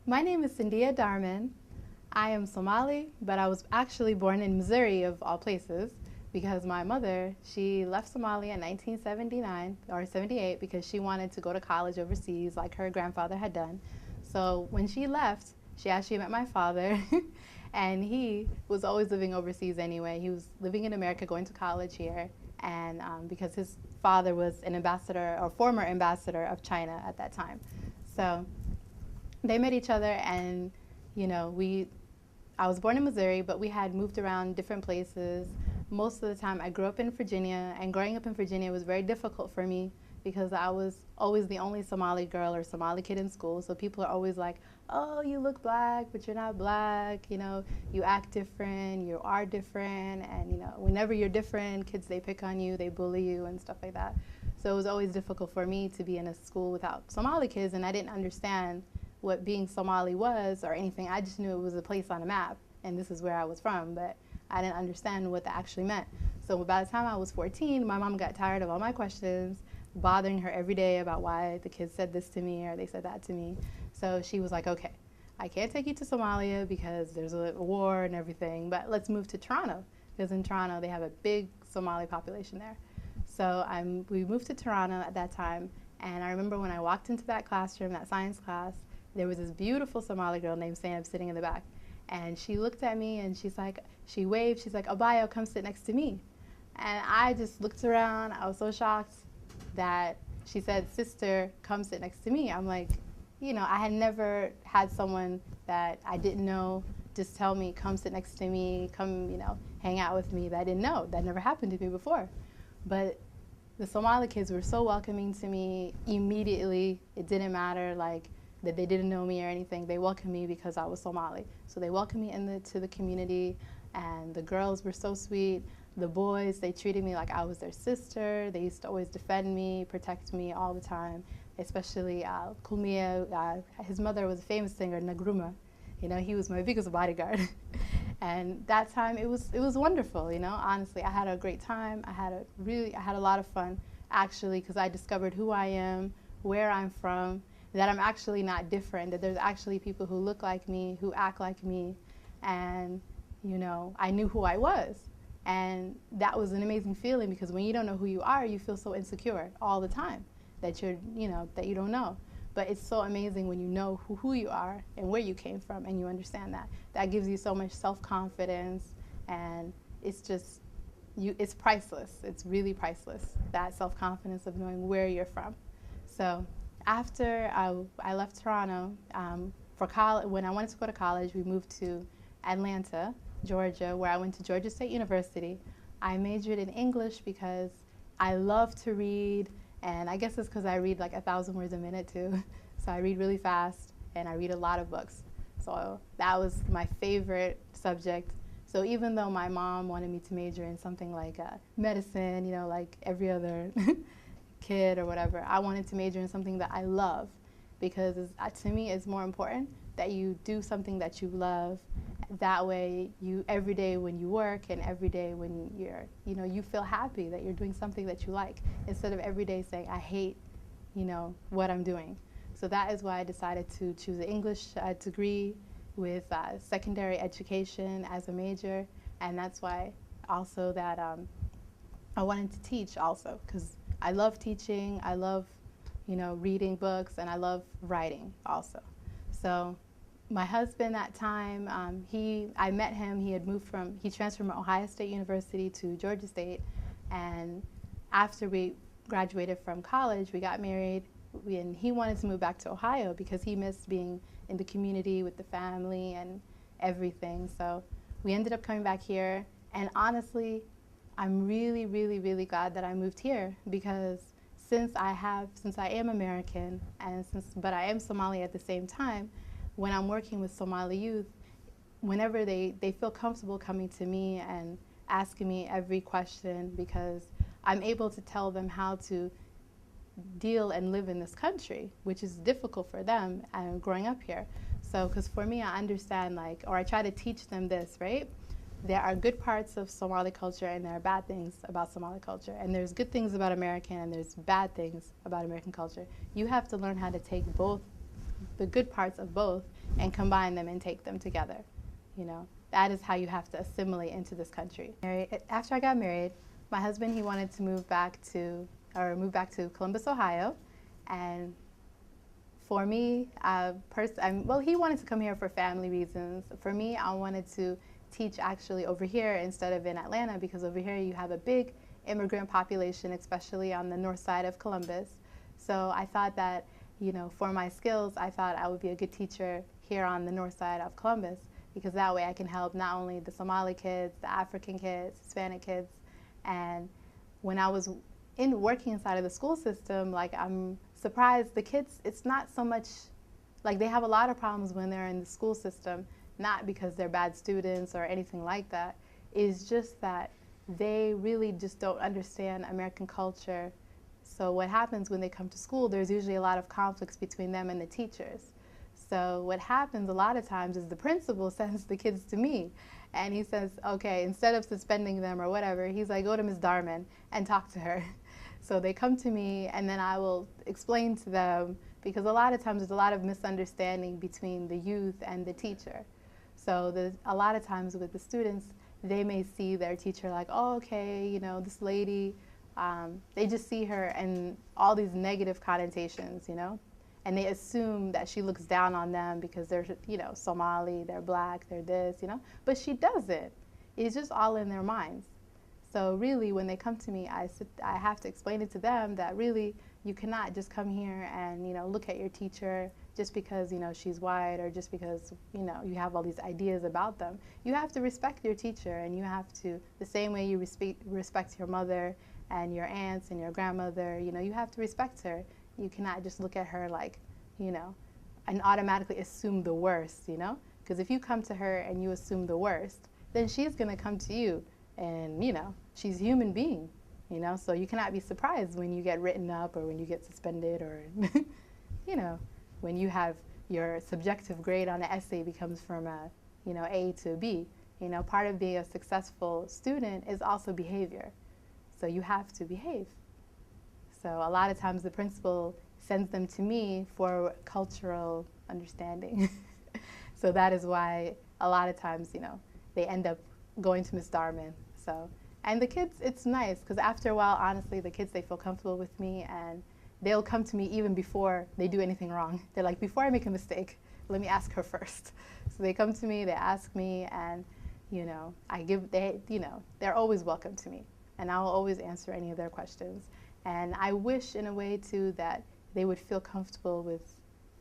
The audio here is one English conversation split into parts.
My name is Cindiya Darman. I am Somali, but I was actually born in Missouri, of all places, because my mother, she left Somalia in 1979 or 78 because she wanted to go to college overseas like her grandfather had done. So when she left, she actually met my father, and he was always living overseas anyway. He was living in America, going to college here, and because his father was an ambassador or former ambassador of China at that time. So they met each other, and you know we I was born in Missouri, but we had moved around different places. Most of the time I grew up in Virginia, and growing up in Virginia was very difficult for me because I was always the only Somali girl or Somali kid in school. So people are always like, oh, you look black, but you're not black, you act different, you are different, and whenever you're different, kids, they pick on you, they bully you and stuff like that. So it was always difficult for me to be in a school without Somali kids, and I didn't understand what being Somali was or anything. I just knew it was a place on a map and this is where I was from, but I didn't understand what that actually meant. So by the time I was 14, my mom got tired of all my questions, bothering her every day about why the kids said this to me or they said that to me. So she was like, okay, I can't take you to Somalia because there's a war and everything, but let's move to Toronto, because in Toronto they have a big Somali population there. So we moved to Toronto at that time, and I remember when I walked into that classroom, that science class, there was this beautiful Somali girl named Zainab sitting in the back. And she looked at me and she waved, she's like, Abayo, come sit next to me. And I just looked around, I was so shocked that she said, sister, come sit next to me. I'm like, I had never had someone that I didn't know just tell me, come sit next to me, come, hang out with me, that I didn't know. That never happened to me before. But the Somali kids were so welcoming to me immediately. It didn't matter, that they didn't know me or anything. They welcomed me because I was Somali. So they welcomed me into the community, and the girls were so sweet. The boys, they treated me like I was their sister. They used to always defend me, protect me all the time, especially Kulmia. His mother was a famous singer, Nagruma. He was my biggest bodyguard. And that time, it was wonderful, honestly. I had a great time. I had a lot of fun, actually, because I discovered who I am, where I'm from, that I'm actually not different, that there's actually people who look like me, who act like me, and I knew who I was. And that was an amazing feeling, because when you don't know who you are, you feel so insecure all the time that that you don't know. But it's so amazing when you know who you are and where you came from, and you understand that. That gives you so much self-confidence, and it's just, it's priceless. It's really priceless, that self-confidence of knowing where you're from. So after I left Toronto for college, when I wanted to go to college, we moved to Atlanta, Georgia, where I went to Georgia State University. I majored in English because I love to read, and I guess it's because I read like 1,000 words a minute too. So I read really fast, and I read a lot of books. So that was my favorite subject. So even though my mom wanted me to major in something like medicine, like every other kid or whatever, I wanted to major in something that I love, because to me it's more important that you do something that you love. That way, every day when you work and every day when you feel happy that you're doing something that you like, instead of every day saying, I hate, what I'm doing. So that is why I decided to choose an English degree with secondary education as a major, and that's why also that I wanted to teach also, because I love teaching, I love, reading books, and I love writing also. So my husband that time, I met him, he transferred from Ohio State University to Georgia State, and after we graduated from college, we got married, and he wanted to move back to Ohio because he missed being in the community with the family and everything. So we ended up coming back here, and honestly, I'm really, really, really glad that I moved here, because since I am American, but I am Somali at the same time, when I'm working with Somali youth, whenever they feel comfortable coming to me and asking me every question, because I'm able to tell them how to deal and live in this country, which is difficult for them growing up here. So, because for me, I understand, or I try to teach them this, right? There are good parts of Somali culture, and there are bad things about Somali culture. And there's good things about American, and there's bad things about American culture. You have to learn how to take both, the good parts of both, and combine them and take them together. You know, that is how you have to assimilate into this country. After I got married, my husband, he wanted to move back to Columbus, Ohio, and for me, well, he wanted to come here for family reasons. For me, I wanted to teach actually over here instead of in Atlanta, because over here you have a big immigrant population, especially on the north side of Columbus. So I thought that, you know, for my skills, I thought I would be a good teacher here on the north side of Columbus, because that way I can help not only the Somali kids, the African kids, Hispanic kids. And when I was working inside of the school system, like, I'm surprised the kids, it's not so much, like, they have a lot of problems when they're in the school system, not because they're bad students or anything like that. It's just that they really just don't understand American culture. So what happens when they come to school, there's usually a lot of conflicts between them and the teachers. So what happens a lot of times is the principal sends the kids to me, and he says, okay, instead of suspending them or whatever, he's like, go to Ms. Darman and talk to her. So they come to me, and then I will explain to them, because a lot of times there's a lot of misunderstanding between the youth and the teacher. So there's a lot of times with the students, they may see their teacher like, oh, okay, you know, this lady, they just see her and all these negative connotations, you know, and they assume that she looks down on them because they're, you know, Somali, they're black, they're this, you know, but she doesn't. It's just all in their minds. So really, when they come to me, I have to explain it to them that really you cannot just come here and, you know, look at your teacher just because, you know, she's white, or just because, you know, you have all these ideas about them. You have to respect your teacher, and you have to, the same way you respect your mother and your aunts and your grandmother, you know, you have to respect her. You cannot just look at her like, you know, and automatically assume the worst, you know? Because if you come to her and you assume the worst, then she's going to come to you, and, you know, she's a human being, you know? So you cannot be surprised when you get written up, or when you get suspended, or, you know, when you have your subjective grade on an essay becomes from a, you know, A to a B. You know, part of being a successful student is also behavior. So you have to behave. So a lot of times the principal sends them to me for cultural understanding. So that is why a lot of times, you know, they end up going to Ms. Darman. So, and the kids, it's nice, because after a while, honestly, the kids, they feel comfortable with me, and they'll come to me even before they do anything wrong. They're like, before I make a mistake, let me ask her first. So they come to me, they ask me, and, you know, you know, they're always welcome to me, and I'll always answer any of their questions. And I wish in a way too that they would feel comfortable with,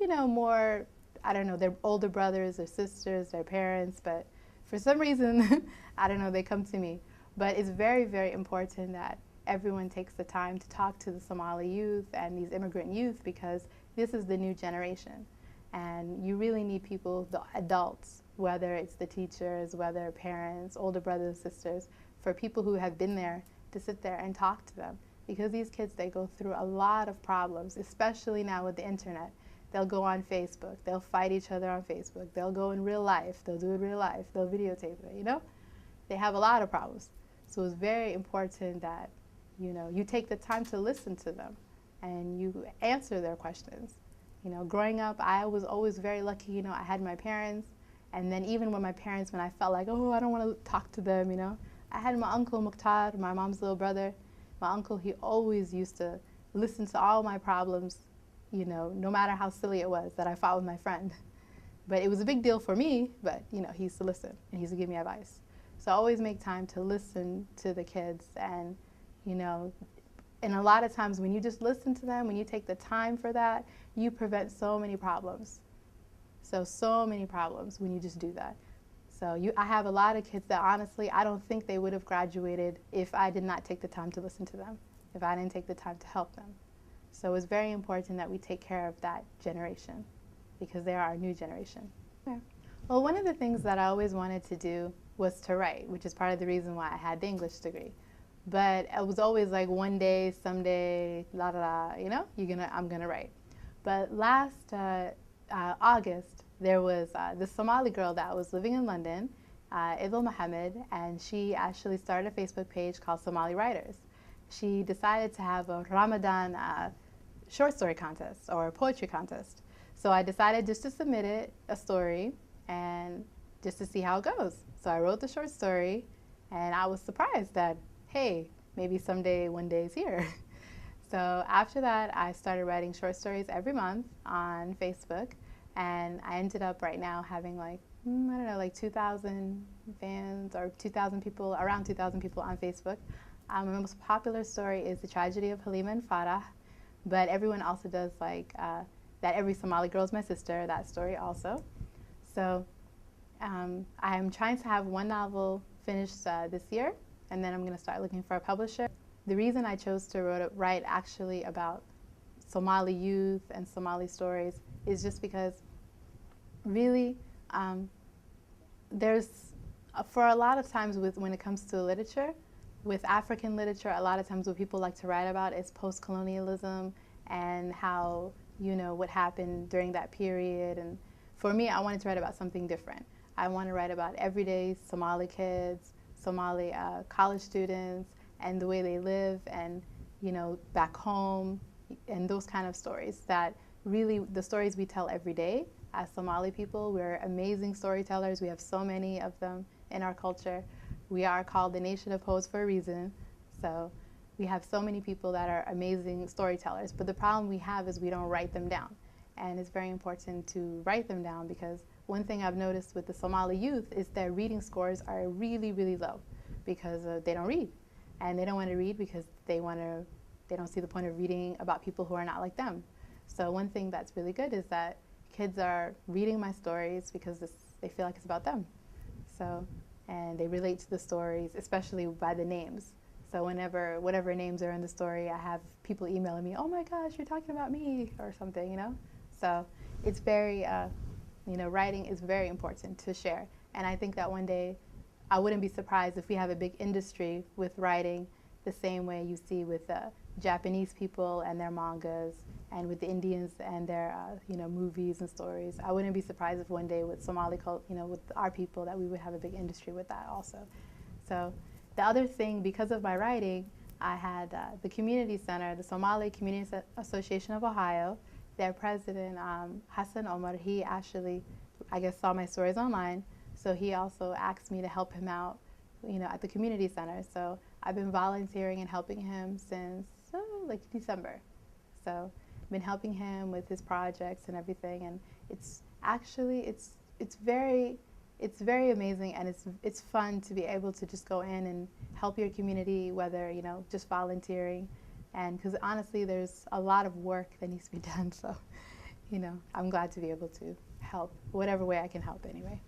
you know, more, I don't know, their older brothers or sisters, their parents, but for some reason, I don't know, they come to me. But it's very, very important that everyone takes the time to talk to the Somali youth and these immigrant youth, because this is the new generation. And you really need people, the adults, whether it's the teachers, whether parents, older brothers, sisters, for people who have been there to sit there and talk to them. Because these kids, they go through a lot of problems, especially now with the internet. They'll go on Facebook, they'll fight each other on Facebook, they'll go in real life, they'll do it in real life, they'll videotape it, you know? They have a lot of problems. So it's very important that, you know, you take the time to listen to them and you answer their questions. You know, growing up, I was always very lucky, you know, I had my parents, and then even when my parents, when I felt like, oh, I don't want to talk to them, you know, I had my uncle Mukhtar, my mom's little brother. My uncle, he always used to listen to all my problems, you know, no matter how silly it was that I fought with my friend. But it was a big deal for me, but, you know, he used to listen and he used to give me advice. So I always make time to listen to the kids, and, you know, and a lot of times when you just listen to them, when you take the time for that, you prevent so many problems. So many problems when you just do that. So I have a lot of kids that honestly, I don't think they would have graduated if I did not take the time to listen to them, if I didn't take the time to help them. So it's very important that we take care of that generation, because they are our new generation. Yeah. Well, one of the things that I always wanted to do was to write, which is part of the reason why I had the English degree. But it was always like one day, someday, la la la, you know, I'm gonna write. But last August, there was this Somali girl that was living in London, Idil Mohammed, and she actually started a Facebook page called Somali Writers. She decided to have a Ramadan short story contest or poetry contest. So I decided just to submit a story, and just to see how it goes. So I wrote the short story, and I was surprised that, hey, maybe someday, one day is here. So after that, I started writing short stories every month on Facebook, and I ended up right now having like, I don't know, like 2,000 fans, or 2,000 people, around 2,000 people on Facebook. My most popular story is The Tragedy of Halima and Farah, but everyone also does like That Every Somali Girl's My Sister, that story also. So I'm trying to have one novel finished this year, and then I'm going to start looking for a publisher. The reason I chose to write actually about Somali youth and Somali stories is just because really there's, for a lot of times when it comes to literature, with African literature, a lot of times what people like to write about is post-colonialism and how, what happened during that period. And for me, I wanted to write about something different. I want to write about everyday Somali kids, Somali college students, and the way they live, and back home, and those kind of stories. That really, the stories we tell every day as Somali people, we're amazing storytellers. We have so many of them in our culture. We are called the nation of poets for a reason. So we have so many people that are amazing storytellers. But the problem we have is we don't write them down. And it's very important to write them down, because one thing I've noticed with the Somali youth is their reading scores are really, really low, because they don't read. And they don't want to read because they don't see the point of reading about people who are not like them. So one thing that's really good is that kids are reading my stories because they feel like it's about them. So, and they relate to the stories, especially by the names. So whatever names are in the story, I have people emailing me, oh my gosh, you're talking about me, or something, So it's very, writing is very important to share. And I think that one day, I wouldn't be surprised if we have a big industry with writing the same way you see with Japanese people and their mangas, and with the Indians and their movies and stories. I wouldn't be surprised if one day with Somali with our people, that we would have a big industry with that also. So the other thing, because of my writing, I had the community center, the Somali Community Association of Ohio. Their president, Hassan Omar, he actually, I guess, saw my stories online. So he also asked me to help him out, at the community center. So I've been volunteering and helping him since like December. So I've been helping him with his projects and everything, and it's actually it's very amazing, and it's fun to be able to just go in and help your community, whether just volunteering, and because honestly there's a lot of work that needs to be done. So I'm glad to be able to help whatever way I can help anyway.